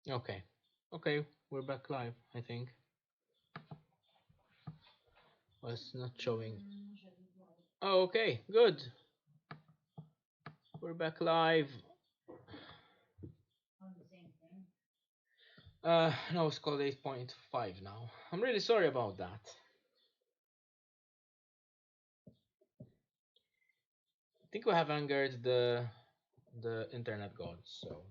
Okay. Okay, we're back live, I think. Well, it's not showing. Oh, okay, good. We're back live. No, it's called 8.5 now. I'm really sorry about that. I think we have angered the internet gods, so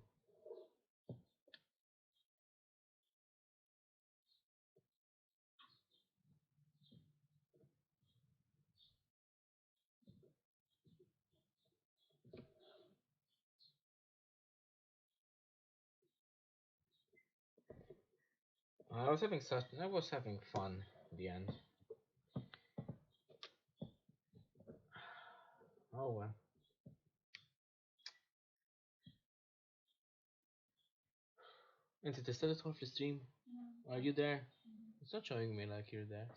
I was having fun in the end. Oh well. Into the status of the stream. Are you there? It's not showing me like you're there.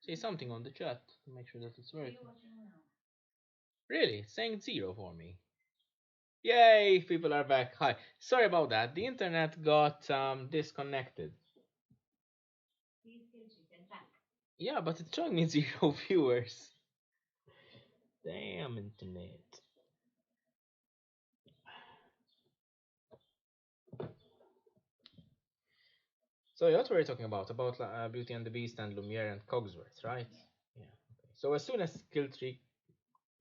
Say something on the chat to make sure that it's working. Really? It's saying zero for me. Yay! People are back. Hi. Sorry about that. The internet got disconnected. Yeah, but it's showing me zero viewers. Damn internet. So what were we talking about? About Beauty and the Beast and Lumiere and Cogsworth, right? Yeah. Okay. So as soon as Skilltree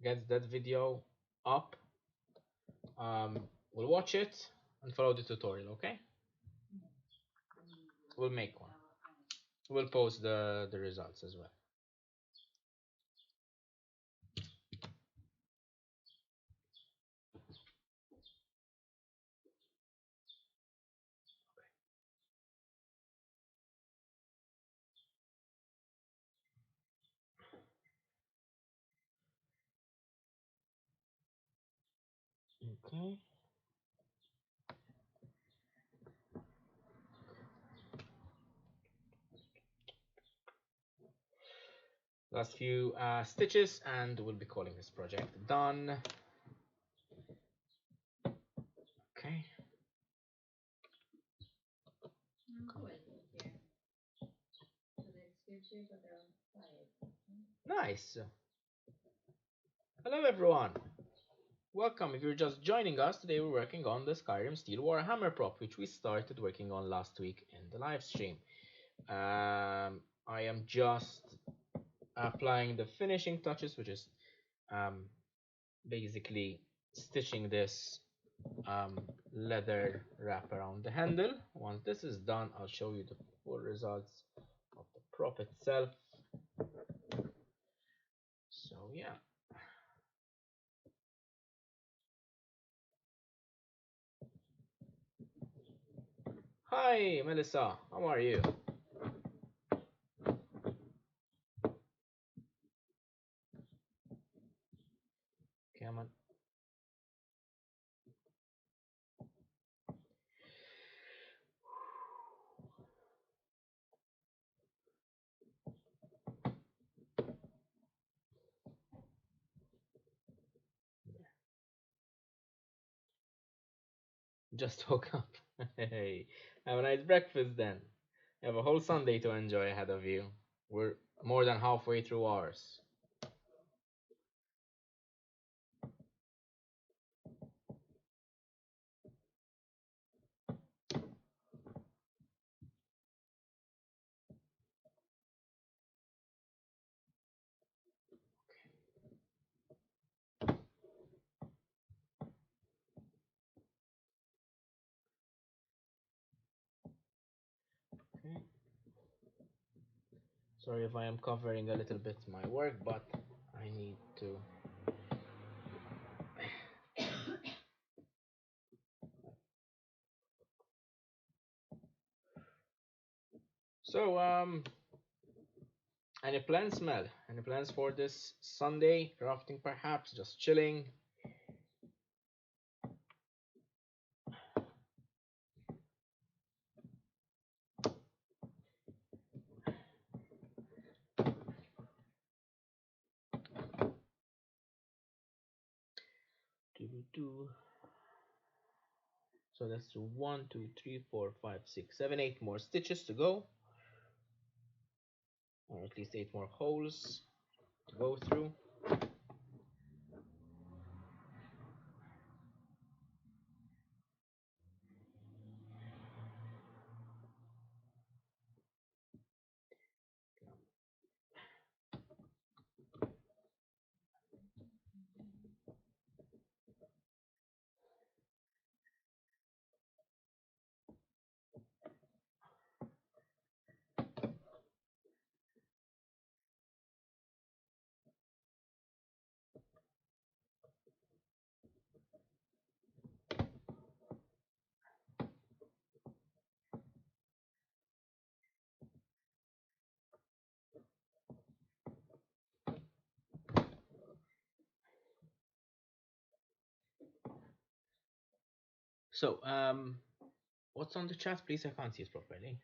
gets that video up, we'll watch it and follow the tutorial. Okay? We'll make one. We'll post the results as well. Okay. Last few stitches, and we'll be calling this project done. Okay. Nice. Hello everyone. Welcome. If you're just joining us, today we're working on the Skyrim Steel Warhammer prop, which we started working on last week in the live stream. I am just applying the finishing touches, which is basically stitching this leather wrap around the handle. Once this is done, I'll show you the full results of the prop itself. So yeah. Hi Melissa, how are you? Come on. Just woke up. Hey, have a nice breakfast then. You have a whole Sunday to enjoy ahead of you. We're more than halfway through ours. Okay. Sorry if I am covering a little bit my work, but I need to. So, any plans, Mel? Any plans for this Sunday? Crafting, perhaps? Just chilling? Do. So that's 1, 2, 3, 4, 5, 6, 7, 8 more stitches to go, or at least 8 more holes to go through. So, what's on the chat, please? I can't see it properly.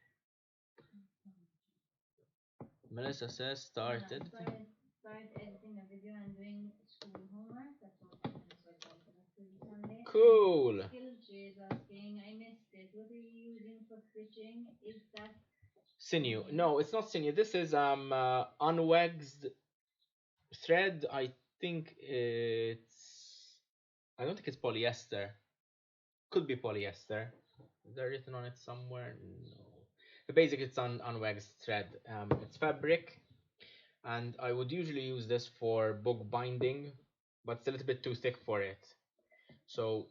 Melissa says started. Started editing a video and doing school homework. That's what Sunday. Cool. Skilltree is asking, I missed it. What are you using for stitching? Is that Sinew? No, it's not sinew. This is unwaxed thread. I think it's. I don't think it's polyester. Could be polyester. Is that written on it somewhere? No. But basically, it's unwaxed thread. It's fabric, and I would usually use this for book binding, but it's a little bit too thick for it. So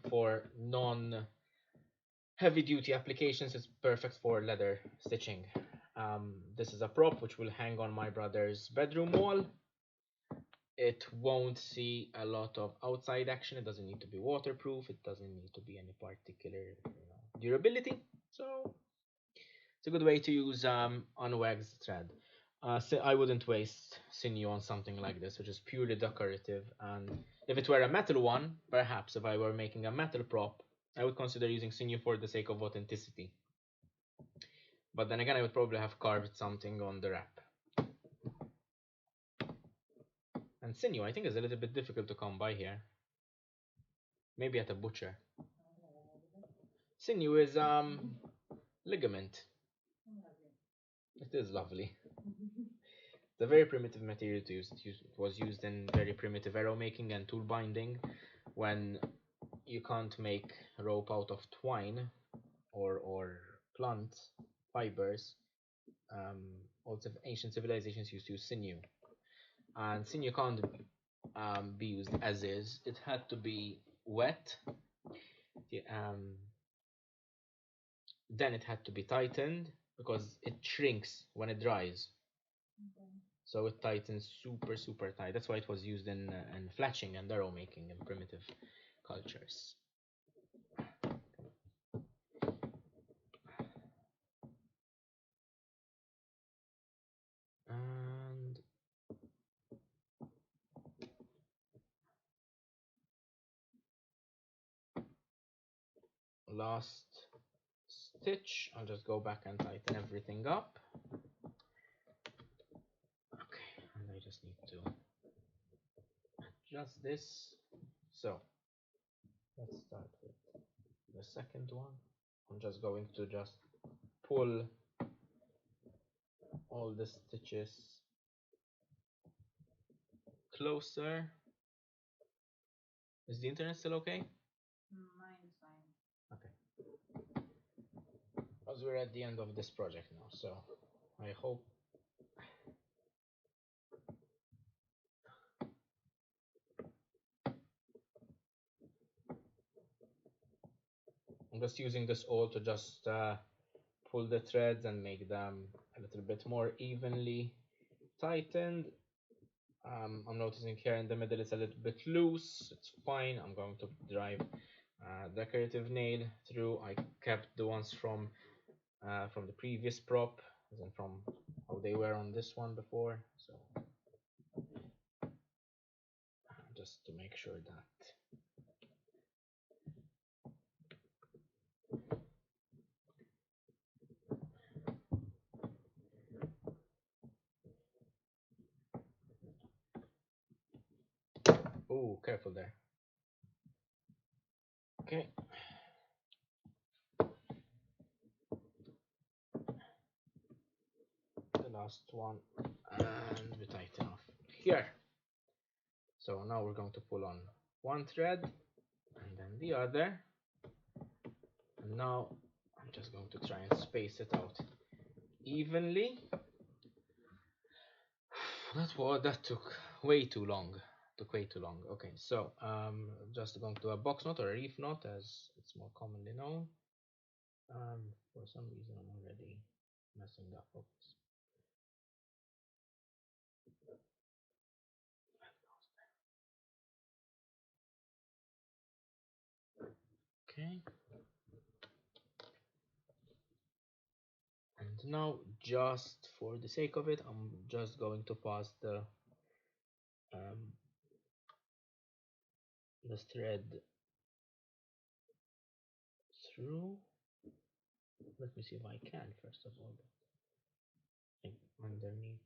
for non-heavy duty applications, it's perfect for leather stitching. This is a prop which will hang on my brother's bedroom wall. It won't see a lot of outside action. It doesn't need to be waterproof. It doesn't need to be any particular durability. So it's a good way to use unwaxed thread. So I wouldn't waste sinew on something like this, which is purely decorative. And if it were a metal one, perhaps if I were making a metal prop, I would consider using sinew for the sake of authenticity. But then again, I would probably have carved something on the wrap. And sinew, I think, is a little bit difficult to come by here. Maybe at a butcher. Sinew is ligament. It is lovely. It's a very primitive material to use. It was used in very primitive arrow making and tool binding, when you can't make rope out of twine or plant fibers. Also, ancient civilizations used to use sinew, and sinew can't be used as is. It had to be wet. Then it had to be tightened because it shrinks when it dries. okay. So it tightens super tight. That's why it was used in fletching and arrow making in primitive cultures. And last stitch, I'll just go back and tighten everything up. Okay, and I just need to adjust this. So let's start with the second one. I'm just going to just pull all the stitches closer. Is the internet still okay? Mine is fine. Okay. Because we're at the end of this project now, so I hope. I'm just using this awl to just pull the threads and make them a little bit more evenly tightened. I'm noticing here in the middle it's a little bit loose. It's fine. I'm going to drive decorative nail through. I kept the ones from the previous prop, and from how they were on this one before. So just to make sure that. Oh, careful there. Okay. last one, and we tighten off here. So now we're going to pull on one thread and then the other, and now I'm just going to try and space it out evenly. That took way too long. Okay, so just going to do a box knot or a reef knot, as it's more commonly known. For some reason I'm already messing that up. Okay. And now, just for the sake of it, I'm just going to pass the thread through. Let me see if I can first of all. Underneath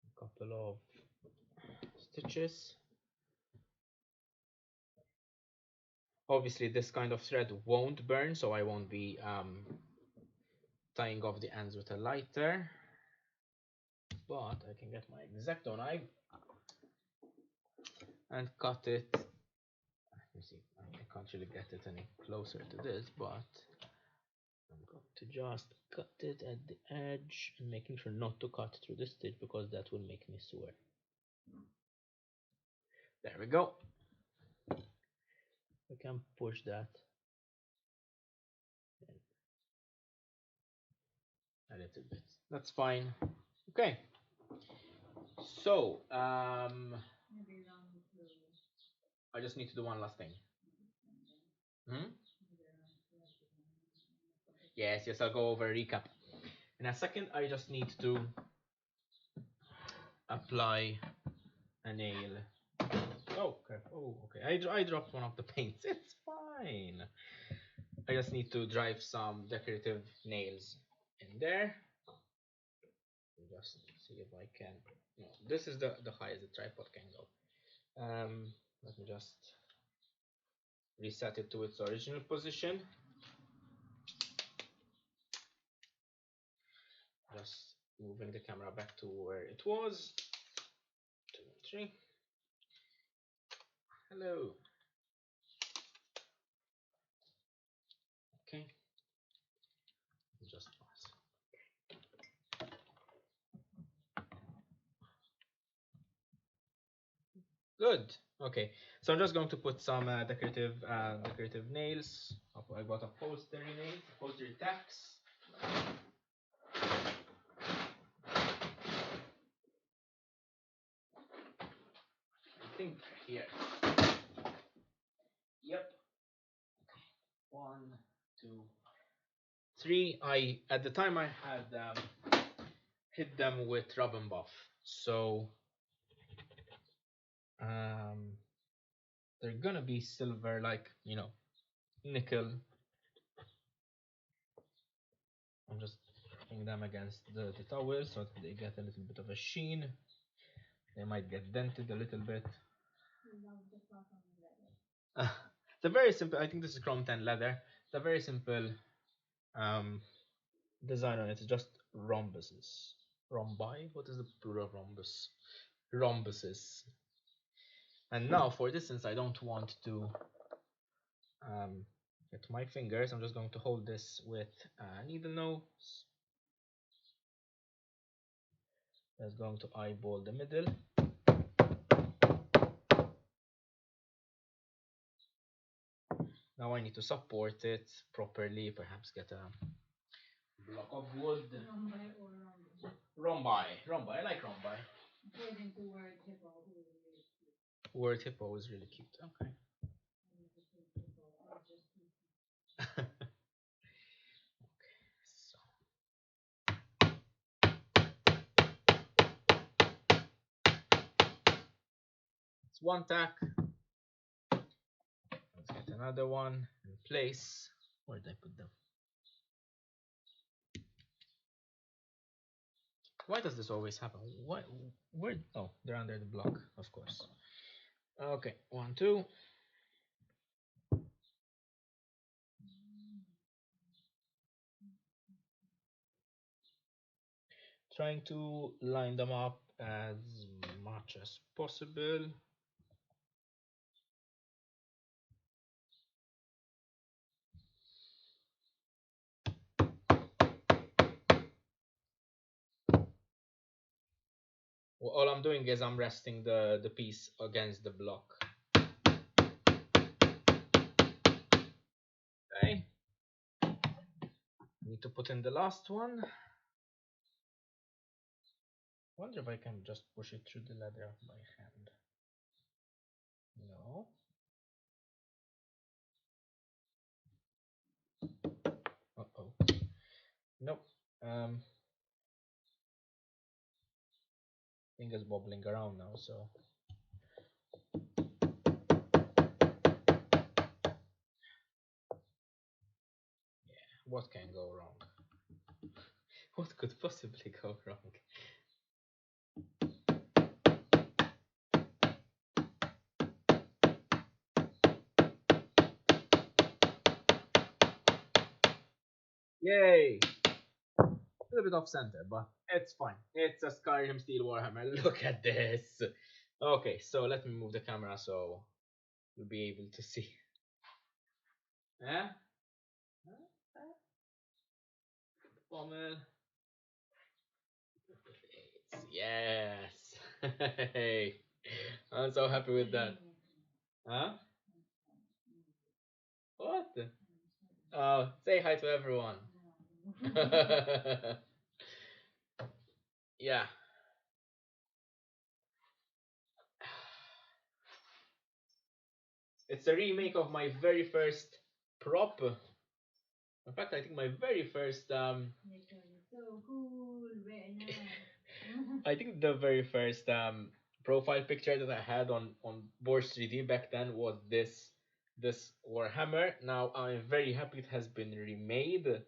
a couple of stitches. Obviously, this kind of thread won't burn, so I won't be tying off the ends with a lighter. But I can get my X-Acto knife and cut it. Let me see. I can't really get it any closer to this, but I'm going to just cut it at the edge and making sure not to cut through the stitch because that will make me swear. There we go. We can push that a little bit. That's fine. Okay. So I just need to do one last thing. Yes, I'll go over a recap. In a second, I just need to apply a nail. Oh, okay. I dropped one of the paints. It's fine. I just need to drive some decorative nails in there. Just see if I can. No, this is the highest the tripod can go. Let me just reset it to its original position. Just moving the camera back to where it was. 2 and 3. Hello. Okay. Just pause. Good. Okay. So I'm just going to put some decorative nails. I bought upholstery nails, upholstery tacks. I think here. Yep. 1, 2, 3. At the time I had hit them with rub and buff, so they're gonna be silver, like nickel. I'm just putting them against the towel so that they get a little bit of a sheen. They might get dented a little bit. It's a very simple. I think this is Chrome 10 leather. It's a very simple design on it. It's just rhombuses. Rhombi? What is the plural of rhombus? Rhombuses. And now for this, since I don't want to get my fingers, I'm just going to hold this with a needle nose. That's going to eyeball the middle. Now I need to support it properly, perhaps get a block of wood. Rhombi. I like rhombi. According to Word Hippo, Word Hippo is really cute. Okay. It's one tack. Let's get another one in place. Where did I put them? Why does this always happen? Where? Oh, they're under the block, of course. Okay, 1, 2. trying to line them up as much as possible. Well, all I'm doing is I'm resting the piece against the block. Okay. Need to put in the last one. Wonder if I can just push it through the leather of my hand. No. Uh-oh. Nope. Thing is wobbling around now, so. Yeah, what can go wrong? What could possibly go wrong? Yay! A little bit off center, but it's fine. It's a Skyrim steel Warhammer. Look at this. Okay, so let me move the camera so you'll be able to see. Yeah? Pommel. Yes. Hey. I'm so happy with that. Huh? What? Oh, say hi to everyone. Yeah. It's a remake of my very first prop. In fact, I think my very first So cool, very nice. I think the very first profile picture that I had on Boards 3D back then was this Warhammer. Now I'm very happy it has been remade.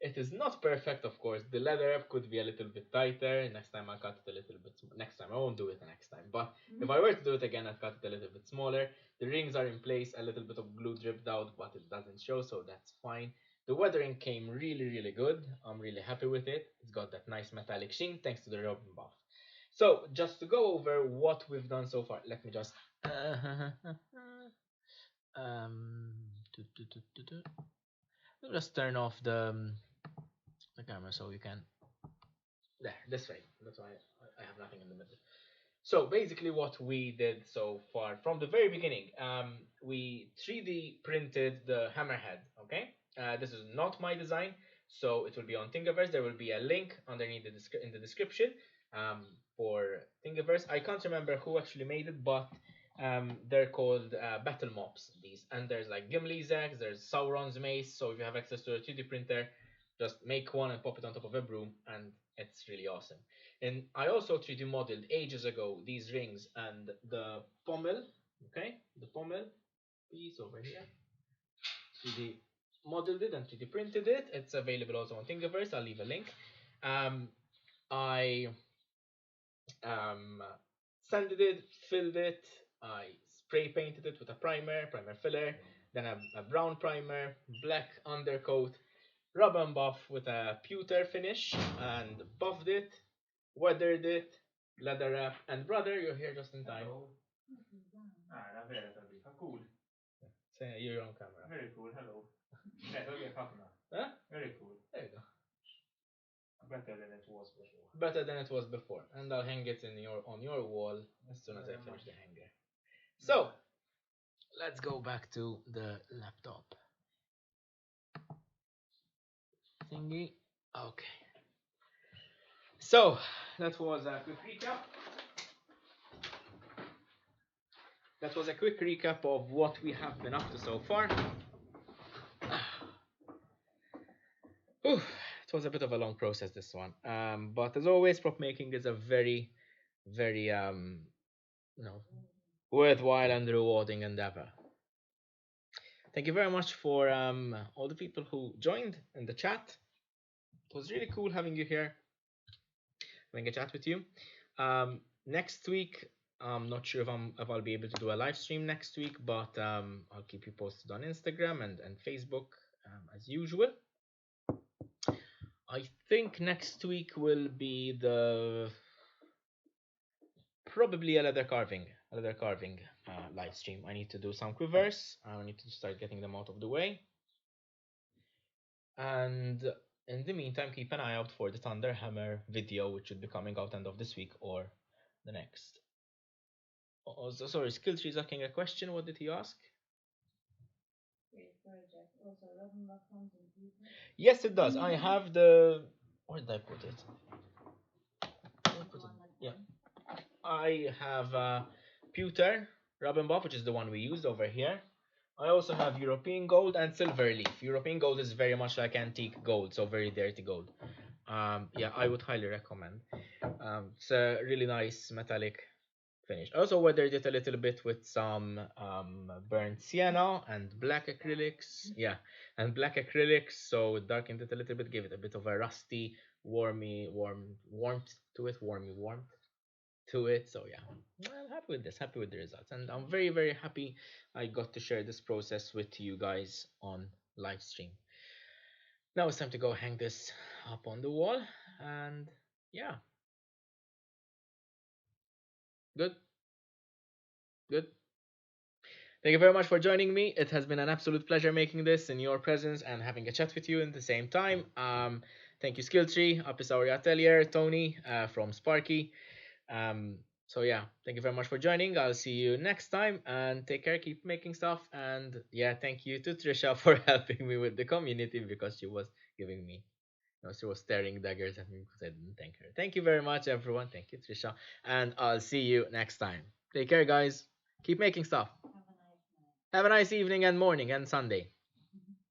It is not perfect, of course. The leather could be a little bit tighter. Next time I'll cut it a little bit. Next time I won't do it the next time. But if I were to do it again, I'd cut it a little bit smaller. The rings are in place. A little bit of glue dripped out, but it doesn't show, so that's fine. The weathering came really good. I'm really happy with it. It's got that nice metallic sheen thanks to the Robin buff. So just to go over what we've done so far, let me just um, let me just turn off the camera so you can there this way. That's why I have nothing in the middle. So basically what we did so far from the very beginning, we 3D printed the hammerhead. Okay, this is not my design, so it will be on Thingiverse. There will be a link underneath in the description for Thingiverse. I can't remember who actually made it, but they're called battle mobs. These, and there's like Gimli's axe, there's Sauron's mace. So if you have access to a 3D printer, just make one and pop it on top of a broom, and it's really awesome. And I also 3D modeled ages ago these rings and the pommel. Okay, the pommel piece over here. 3D modeled it and 3D printed it. It's available also on Thingiverse. I'll leave a link. I sanded it, filled it, I spray painted it with a primer filler, then a brown primer, black undercoat, rub and buff with a pewter finish, and buffed it, weathered it, leather wrap, and brother, you're here just in time. Hello. Cool. Say you're on camera. Very cool. Hello. Huh? Very cool. There you go. Better than it was before. Better than it was before, and I'll hang it on your wall as soon as I finish the hanger. So let's go back to the laptop thingy. Okay. So that was a quick recap. That was a quick recap of what we have been up to so far. Whew, it was a bit of a long process, this one. But as always, prop making is a very, very worthwhile and rewarding endeavor. Thank you very much for all the people who joined in the chat. It was really cool having you here, having a chat with you. Next week, I'm not sure if I'll be able to do a live stream next week, but I'll keep you posted on Instagram and Facebook as usual. I think next week will be the probably a leather carving live stream. I need to do some quivers. I need to start getting them out of the way. And in the meantime, keep an eye out for the Thunder Hammer video, which should be coming out end of this week or the next. Oh, sorry, Skilltree is asking a question. What did he ask? Great project. Also, Robin comes in people. Yes, it does. I have the. Where did I put it? Yeah. I have pewter rub and buff, which is the one we used over here. I also have European gold and silver leaf. European gold is very much like antique gold, so very dirty gold. Yeah, I would highly recommend. It's a really nice metallic finish. I also weathered it a little bit with some burnt sienna and black acrylics. Yeah, and black acrylics, so darkened it a little bit, gave it a bit of a rusty, warmth to it, warmth to it. So yeah, I'm happy with this, happy with the results, and I'm very, very happy I got to share this process with you guys on live stream. Now it's time to go hang this up on the wall, and yeah, good, good. Thank you very much for joining me. It has been an absolute pleasure making this in your presence and having a chat with you at the same time. Thank you, Skilltree, Apisauri Atelier, Tony from Sparky. So yeah, thank you very much for joining. I'll see you next time, and take care, keep making stuff, and yeah, thank you to Trisha for helping me with the community, because she was giving me, she was staring daggers at me because I didn't thank her. Thank you very much, everyone. Thank you, Trisha, and I'll see you next time. Take care, guys. Keep making stuff. Have a nice night. Have a nice evening and morning and Sunday.